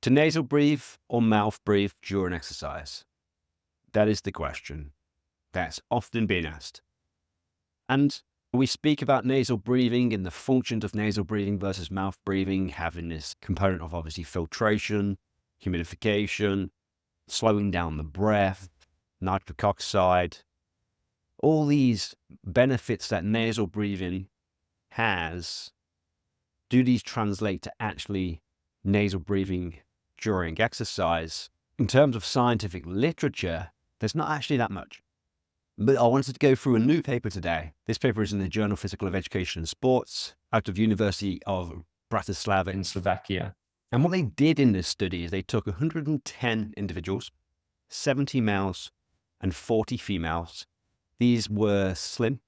To nasal breathe or mouth breathe during exercise? That is the question that's often been asked. And we speak about nasal breathing and the functions of nasal breathing versus mouth breathing, having this component of obviously filtration, humidification, slowing down the breath, nitric oxide, all these benefits that nasal breathing has. Do these translate to actually nasal breathing during exercise? In terms of scientific literature, there's not actually that much. But I wanted to go through a new paper today. This paper is in the Journal Physical of Education and Sports out of University of Bratislava in Slovakia. And what they did in this study is they took 110 individuals, 70 males and 40 females. These were slim,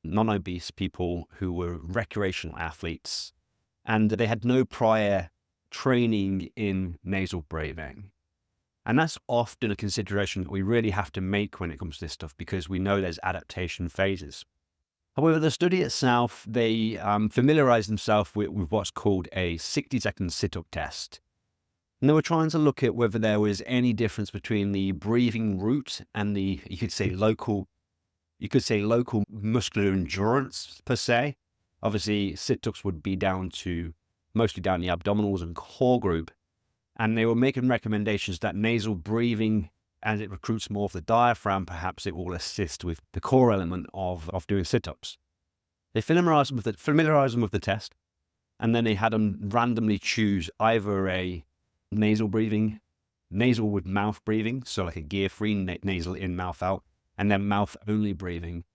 non-obese people who were recreational athletes, and they had no prior training in nasal breathing. And that's often a consideration that we really have to make when it comes to this stuff, because we know there's adaptation phases. However, the study itself, they familiarized themselves with what's called a 60-second sit-up test. And they were trying to look at whether there was any difference between the breathing route and the, you could say local muscular endurance per se. Obviously, sit-ups would be mostly down the abdominals and core group. And they were making recommendations that nasal breathing, as it recruits more of the diaphragm, perhaps it will assist with the core element of doing sit-ups. They familiarized them with the test, and then they had them randomly choose either a nasal with mouth breathing, so like a gear-free nasal in, mouth out, and then mouth-only breathing.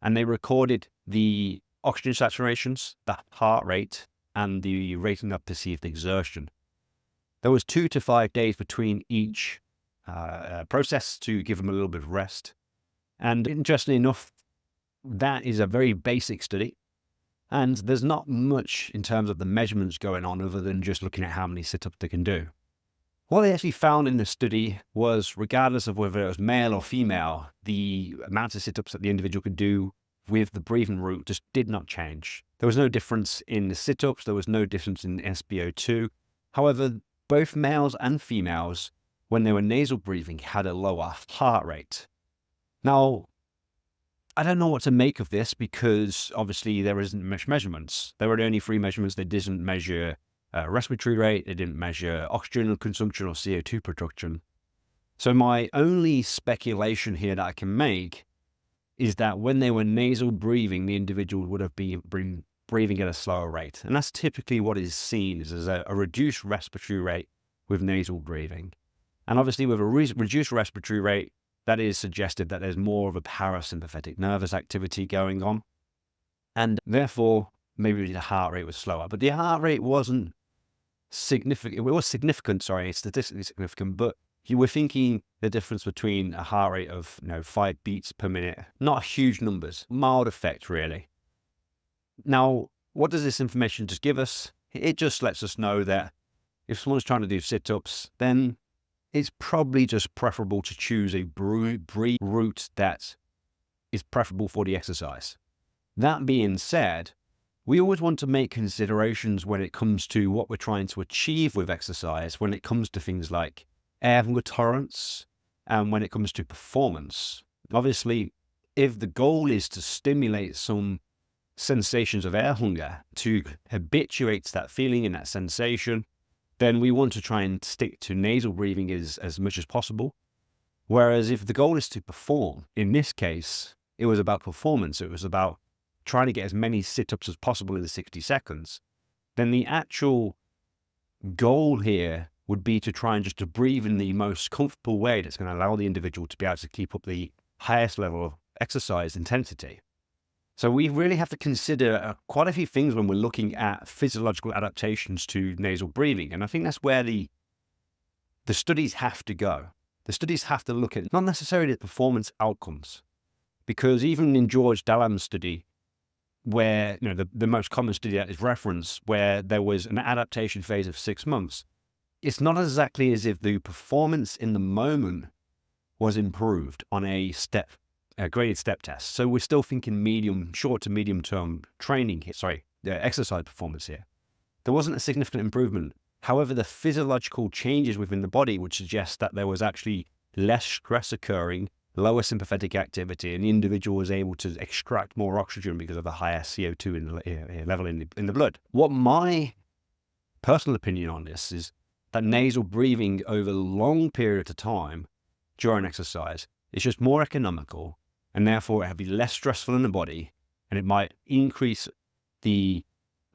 And they recorded the oxygen saturations, the heart rate, and the rating of perceived exertion. There was 2 to 5 days between each process to give them a little bit of rest. And interestingly enough, that is a very basic study. And there's not much in terms of the measurements going on other than just looking at how many sit-ups they can do. What they actually found in the study was, regardless of whether it was male or female, the amount of sit-ups that the individual could do with the breathing route just did not change. There was no difference in the sit-ups. There was no difference in SpO2. However, both males and females, when they were nasal breathing, had a lower heart rate. Now, I don't know what to make of this, because obviously there isn't much measurements. There were only 3 measurements. They didn't measure respiratory rate. They didn't measure oxygen consumption or CO2 production. So my only speculation here that I can make is that when they were nasal breathing, the individual would have been breathing at a slower rate. And that's typically what is seen as a reduced respiratory rate with nasal breathing. And obviously with a reduced respiratory rate, that is suggested that there's more of a parasympathetic nervous activity going on. And therefore, maybe the heart rate was slower. But the heart rate wasn't significant. It was significant, statistically significant. But you were thinking the difference between a heart rate of 5 beats per minute, not huge numbers, mild effect really. Now, what does this information just give us? It just lets us know that if someone's trying to do sit-ups, then it's probably just preferable to choose a breathe route that is preferable for the exercise. That being said, we always want to make considerations when it comes to what we're trying to achieve with exercise, when it comes to things like air hunger tolerance, and when it comes to performance. Obviously, if the goal is to stimulate some sensations of air hunger, to habituate that feeling and that sensation, then we want to try and stick to nasal breathing as much as possible. Whereas if the goal is to perform, in this case, it was about performance. It was about trying to get as many sit-ups as possible in the 60 seconds. Then the actual goal here would be to try and just to breathe in the most comfortable way that's going to allow the individual to be able to keep up the highest level of exercise intensity. So we really have to consider quite a few things when we're looking at physiological adaptations to nasal breathing. And I think that's where the studies have to go. The studies have to look at not necessarily the performance outcomes, because even in George Dallam's study, where the most common study that is referenced, where there was an adaptation phase of 6 months, it's not exactly as if the performance in the moment was improved on a graded step test. So we're still thinking short to medium term training here, the exercise performance here. There wasn't a significant improvement. However, the physiological changes within the body would suggest that there was actually less stress occurring, lower sympathetic activity, and the individual was able to extract more oxygen because of the higher CO2 level in the blood. What my personal opinion on this is that nasal breathing over long periods of time during exercise is just more economical, and therefore it would be less stressful in the body, and it might increase the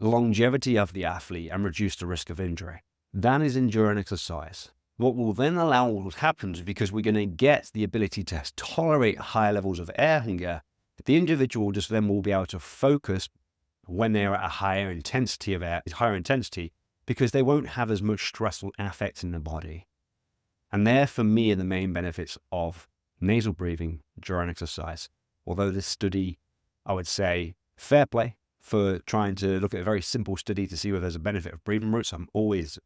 longevity of the athlete and reduce the risk of injury. That is endurance exercise. What will then allow what happens, because we're going to get the ability to tolerate higher levels of air hunger, the individual just then will be able to focus when they're at a higher intensity, because they won't have as much stressful affect in the body. And there, for me, are the main benefits of nasal breathing during exercise. Although this study, I would say, fair play for trying to look at a very simple study to see whether there's a benefit of breathing routes. I'm always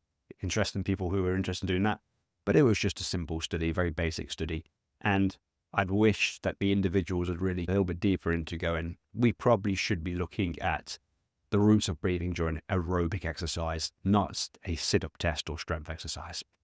interested in people who are interested in doing that. But it was just a simple study, very basic study. And I'd wish that the individuals would really a little bit deeper into going, we probably should be looking at the roots of breathing during aerobic exercise, not a sit-up test or strength exercise.